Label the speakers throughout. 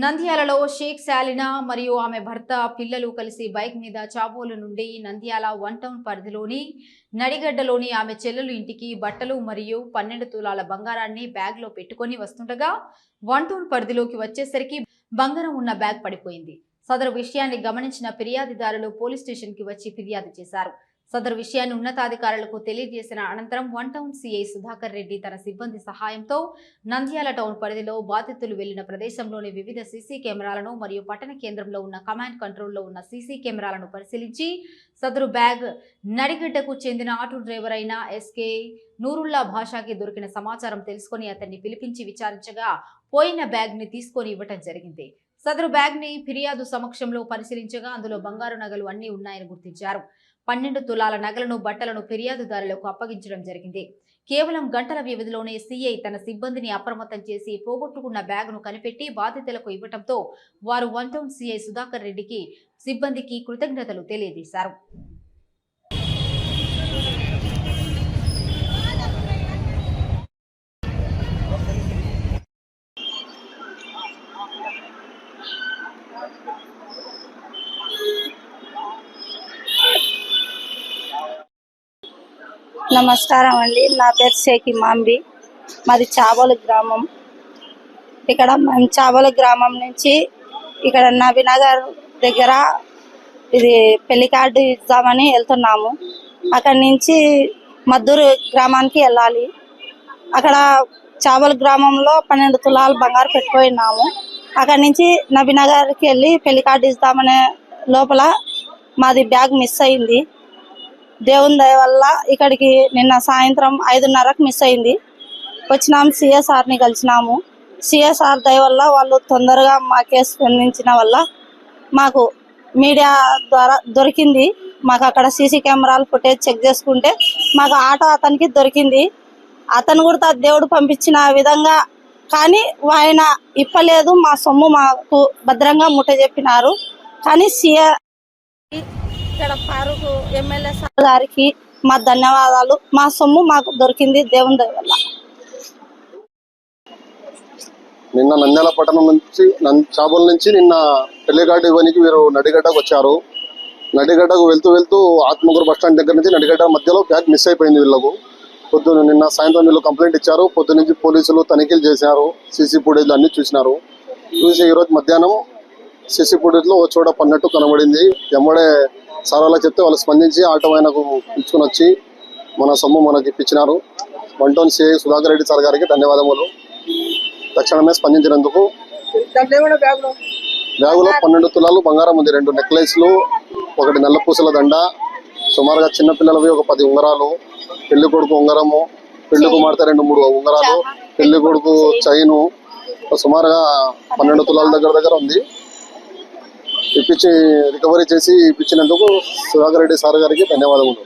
Speaker 1: నంద్యాలలో షేక్ శాలినా మరియు ఆమె భర్త పిల్లలు కలిసి బైక్ మీద చాబోలు నుండి నంద్యాల 1 టౌన్ పరిధిలోని నడిగడ్డలోని ఆమె చెల్లెలు ఇంటికి బట్టలు మరియు 12 తులాల బంగారాన్ని బ్యాగ్ లో పెట్టుకొని వస్తుండగా 1 టౌన్ పరిధిలోకి వచ్చేసరికి బంగారం ఉన్న బ్యాగ్ పడిపోయింది. సదరు విషయాన్ని గమనించిన ఫిర్యాదుదారులు పోలీస్ స్టేషన్ కి వచ్చి ఫిర్యాదు చేశారు. సదరు విషయాన్ని ఉన్నతాధికారులకు తెలియజేసిన అనంతరం 1 టౌన్ సిఐ సుధాకర్ రెడ్డి తన సిబ్బంది సహాయంతో నంద్యాల టౌన్ పరిధిలో బాధితులు వెళ్లిన ప్రదేశంలోని వివిధ సీసీ కెమెరాలను మరియు పట్టణ కేంద్రంలో ఉన్న కమాండ్ కంట్రోల్లో ఉన్న సీసీ కెమెరాలను పరిశీలించి సదరు బ్యాగ్ నడిగడ్డకు చెందిన ఆటో డ్రైవర్ అయిన ఎస్కే నూరుల్లా భాషాకి దొరికిన సమాచారం తెలుసుకుని అతన్ని పిలిపించి విచారించగా పోయిన బ్యాగ్ ని తీసుకొని ఇవ్వటం జరిగింది. సదరు బ్యాగ్ ని ఫిర్యాదు సమక్షంలో పరిశీలించగా అందులో బంగారు నగలు అన్ని ఉన్నాయని గుర్తించారు. 12 తులాల నగలను బట్టలను ఫిర్యాదుదారులకు అప్పగించడం జరిగింది. కేవలం గంటల వ్యవధిలోనే సీఐ తన సిబ్బందిని అప్రమత్తం చేసి పోగొట్టుకున్న బ్యాగును కనిపెట్టి బాధితులకు ఇవ్వడంతో వారు 1 టౌన్ సీఐ సుధాకర్ రెడ్డికి సిబ్బందికి కృతజ్ఞతలు తెలియజేశారు.
Speaker 2: నమస్కారం అండి. నా పేరు షేక్ మాంబి. మాది చాబోలు గ్రామం. ఇక్కడ మేము చాబోలు గ్రామం నుంచి ఇక్కడ నబీనగర్ దగ్గర ఇది పెళ్లి కార్డు ఇద్దామని వెళ్తున్నాము. అక్కడి నుంచి మద్దూరు గ్రామానికి వెళ్ళాలి. అక్కడ చాబోలు గ్రామంలో 12 తులాలు బంగారు పెట్టుకున్నాము. అక్కడి నుంచి నబీనగర్కి వెళ్ళి పెళ్లి కార్డు ఇద్దామనే లోపల మాది బ్యాగ్ మిస్ అయింది. దేవుని దయ వల్ల ఇక్కడికి నిన్న సాయంత్రం 5:30కు మిస్ అయింది. వచ్చినాము, సిఎస్ఆర్ని కలిసినాము. సిఎస్ఆర్ దయ వల్ల వాళ్ళు తొందరగా మా కేసు స్పందించిన వల్ల మాకు మీడియా ద్వారా దొరికింది. మాకు అక్కడ సీసీ కెమెరాలు ఫుటేజ్ చెక్ చేసుకుంటే మాకు ఆటో అతనికి దొరికింది. అతను కూడా దేవుడు పంపించిన విధంగా కానీ ఆయన ఇప్పలేదు. మా సొమ్ము మాకు భద్రంగా ముట్ట చెప్పినారు. కానీ ఇక్కడ ఫారూక్ ఎమ్మెల్యే సార్ గారికి మా ధన్యవాదాలు. మా సొమ్ము మాకు దొరికింది దేవుని దయ వల్ల.
Speaker 3: నిన్న నంద్యాల పట్టణం నుంచి చాబోలు నుంచి నిన్న పెళ్లిగాడు ఇవ్వనికి వీరు నడిగడ్డకు వచ్చారు. నడిగడ్డకు వెళ్తూ ఆత్మకూరు బస్టాండ్ దగ్గర నుంచి నడిగడ్డ మధ్యలో బ్యాగ్ మిస్ అయిపోయింది వీళ్ళకు. నిన్న సాయంత్రం వీళ్ళు కంప్లైంట్ ఇచ్చారు. పొద్దు నుంచి పోలీసులు తనిఖీలు చేశారు. సీసీ ఫుటేజ్లు అన్ని చూసినారు. చూసి ఈరోజు మధ్యాహ్నం సీసీ ఫుటేజ్లో ఓ చోట పన్నట్టు కనబడింది. ఎమ్మడే సార్ వాళ్ళకి చెప్తే వాళ్ళు స్పందించి ఆటో ఆయనకు పిలుచుకుని వచ్చి మన సొమ్ము మనకి ఇప్పించినారు. 1 town CI Sudhakar Reddy sir గారికి ధన్యవాదములు. తక్షణమే స్పందించినందుకు. బ్యాగులో 12 తులాలు బంగారం ఉంది. 2 నెక్లెస్లు, 1 నల్ల పూసల దండ, సుమారుగా చిన్నపిల్లలవి ఒక 10 ఉంగరాలు, పెళ్లి కొడుకు ఉంగరము, పెళ్లి కుమార్తె 2-3 ఉంగరాలు, పెళ్లి కొడుకు చైను, సుమారుగా 12 తులాల దగ్గర ఉంది. ఇప్పించి రికవరీ చేసి ఇప్పించినందుకు సుధాకర్ రెడ్డి సార్ గారికి ధన్యవాదములు.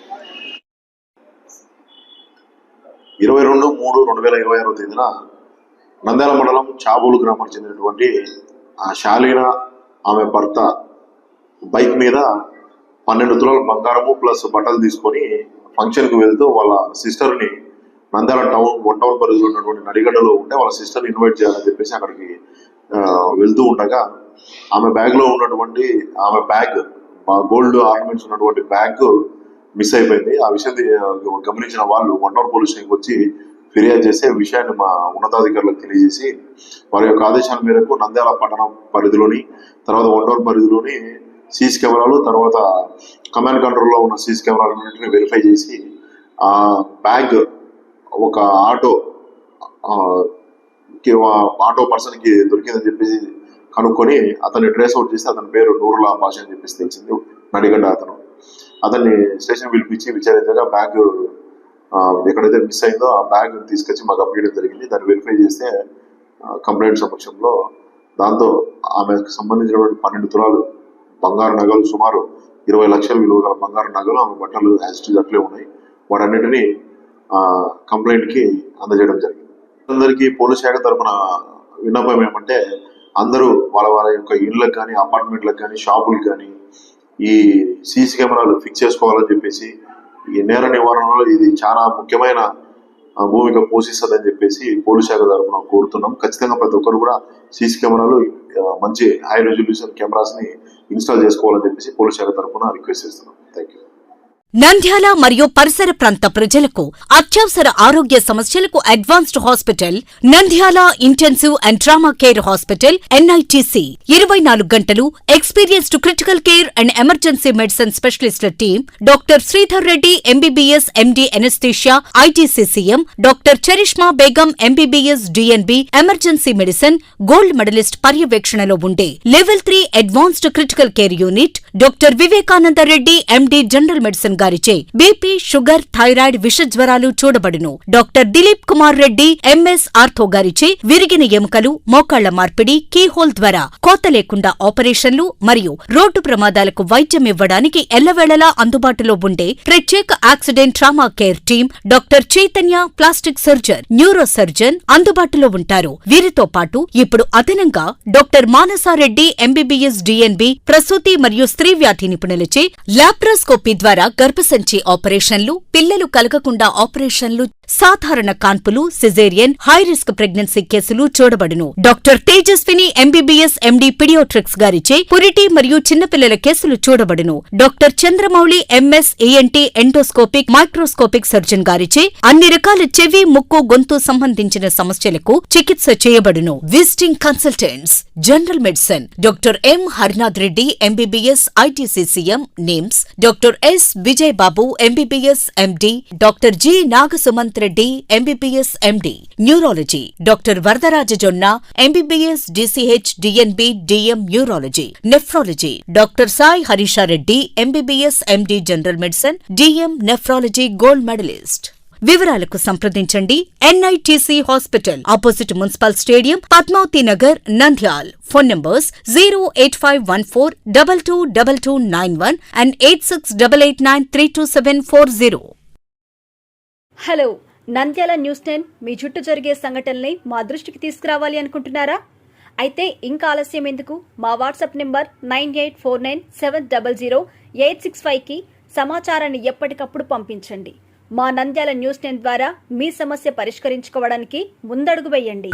Speaker 4: 22/3/2026 తేదీన నంద్యాల మండలం చాబోలు గ్రామానికి చెందినటువంటి శాలీనా ఆమె భర్త బైక్ మీద 12 తులాల బంగారము ప్లస్ బట్టలు తీసుకొని ఫంక్షన్కి వెళ్తూ వాళ్ళ సిస్టర్ని నంద్యాల టౌన్ 1 టౌన్ పరిధిలో ఉన్నటువంటి నడిగడ్డలో ఉంటే వాళ్ళ సిస్టర్ని ఇన్వైట్ చేయాలని చెప్పేసి అక్కడికి వెళ్తూ ఉండగా ఆమె బ్యాగ్లో ఉన్నటువంటి ఆమె బ్యాగ్ గోల్డ్ ఆర్నమెంట్స్ ఉన్నటువంటి బ్యాగ్ మిస్ అయిపోయింది. ఆ విషయాన్ని గమనించిన వాళ్ళు 1 టౌన్ పోలీస్ స్టేషన్కి వచ్చి ఫిర్యాదు చేసే విషయాన్ని మా ఉన్నతాధికారులకు తెలియజేసి వారి యొక్క ఆదేశాల మేరకు నంద్యాల పట్టణం పరిధిలోని తర్వాత 1 టౌన్ పరిధిలోని సీసీ కెమెరాలు తర్వాత కమాండ్ కంట్రోల్లో ఉన్న సీసీ కెమెరాలన్నింటినీ వెరిఫై చేసి ఆ బ్యాగ్ ఒక ఆటో పర్సన్కి దొరికిందని చెప్పేసి కనుక్కొని అతన్ని ట్రేస్ అవుట్ చేసి అతని పేరు నూరుల్లా భాష అని చెప్పేసి తెలిసింది. నడిగడ్డ అతన్ని స్టేషన్ పిలిపించి విచారించగా బ్యాగ్ ఎక్కడైతే మిస్ అయిందో ఆ బ్యాగ్ తీసుకొచ్చి మాకు అప్పగించడం జరిగింది. దాన్ని వెరిఫై చేస్తే కంప్లైంట్ సమక్షంలో దాంతో ఆమెకు సంబంధించినటువంటి 12 తులాలు బంగారు నగలు, సుమారు 20 లక్షల విలువ గల బంగారు నగలు, ఆమె బట్టలు యాజిటీజ్ అట్లే ఉన్నాయి. వాటన్నిటినీ కంప్లైంట్కి అందజేయడం జరిగింది. అందరికీ పోలీస్ శాఖ తరఫున విన్నపం ఏమంటే అందరూ వాళ్ళ యొక్క ఇళ్ళకి కానీ అపార్ట్మెంట్లకు కానీ షాపులకు కానీ ఈ సీసీ కెమెరాలు ఫిక్స్ చేసుకోవాలని చెప్పేసి ఈ నేర నివారణలో ఇది చాలా ముఖ్యమైన భూమిక పోషిస్తుందని చెప్పేసి పోలీస్ శాఖ తరఫున కోరుతున్నాం. ఖచ్చితంగా ప్రతి ఒక్కరు కూడా సీసీ కెమెరాలు మంచి హై రెజల్యూషన్ కెమెరాస్ ని ఇన్స్టాల్ చేసుకోవాలని చెప్పేసి పోలీస్ శాఖ తరఫున రిక్వెస్ట్ చేస్తున్నాం. Thank you.
Speaker 5: నంద్యాల మరియు పరిసర ప్రాంత ప్రజలకు అత్యవసర ఆరోగ్య సమస్యలకు advanced hospital Nandyala intensive and trauma care hospital NITC 24 గంటలు experienced critical care and emergency medicine specialist team doctor Sridhar Reddy MBBS MD anaesthesia ITCCM doctor Charishma Begum MBBS DNB emergency medicine gold medallist పర్యవేక్షణలో ఉండే level 3 advanced critical care unit doctor Vivekananda Reddy MD general medicine గారిచే BP sugar thyroid విష జ్వరాలు చూడబడును. Doctor Dilip Kumar Reddy MS ortho గారిచే విరిగిన ఎముకలు మోకాళ్ల మార్పిడి కీహోల్ ద్వారా కోత లేకుండా ఆపరేషన్లు మరియు రోడ్డు ప్రమాదాలకు వైద్యం ఇవ్వడానికి ఎల్లవేళలా అందుబాటులో ఉండే ప్రత్యేక accident trauma care team doctor Chaitanya plastic surgeon neuro surgeon అందుబాటులో ఉంటారు. వీరితో పాటు ఇప్పుడు అదనంగా డాక్టర్ మానసారెడ్డి MBBS DNB ప్రసూతి మరియు స్త్రీ వ్యాధి నిపుణులచే లాప్రోస్కోపీ ద్వారా గర్భసంచి ఆపరేషన్లు పిల్లలు కలగకుండా ఆపరేషన్లు సాధారణ కాన్పులు సిజేరియన్ హై రిస్క్ ప్రెగ్నెన్సీ కేసులు చూడబడును. Doctor Tejaswini MBBS MD paediatrics గారిచే పురిటి మరియు చిన్నపిల్లల కేసులు చూడబడును. Doctor Chandramouli MS ENT endoscopic microscopic surgeon గారిచే అన్ని రకాల చెవి ముక్కు గొంతు సంబంధించిన సమస్యలకు చికిత్స చేయబడును. Visiting consultants general medicine doctor M Harinath Reddy MBBS ITCCM NIMS doctor S Vijay Babu MBBS MD doctor G Nagasumanth Reddy MBBS MD neurology doctor Varadaraja Jonna MBBS DCH DNB DM neurology nephrology doctor Sai Harishareddy MBBS MD general medicine DM nephrology gold medalist. వివరాలకు సంప్రదించండి NITC hospital opposite municipal stadium Padmavathi Nagar Nandyal. Phone numbers 08514222291 and 8688932740.
Speaker 6: Hello, Nandyala news 10 మీ చుట్టూ జరిగే సంఘటనల్ని మా దృష్టికి తీసుకురావాలి అనుకుంటున్నారా? అయితే ఇంకా ఆలస్యం ఎందుకు? మా వాట్సాప్ నెంబర్ 9849700865కి సమాచారాన్ని ఎప్పటికప్పుడు పంపించండి. మా నంద్యాల న్యూస్ 10 ద్వారా మీ సమస్య పరిష్కరించుకోవడానికి ముందడుగు వేయండి.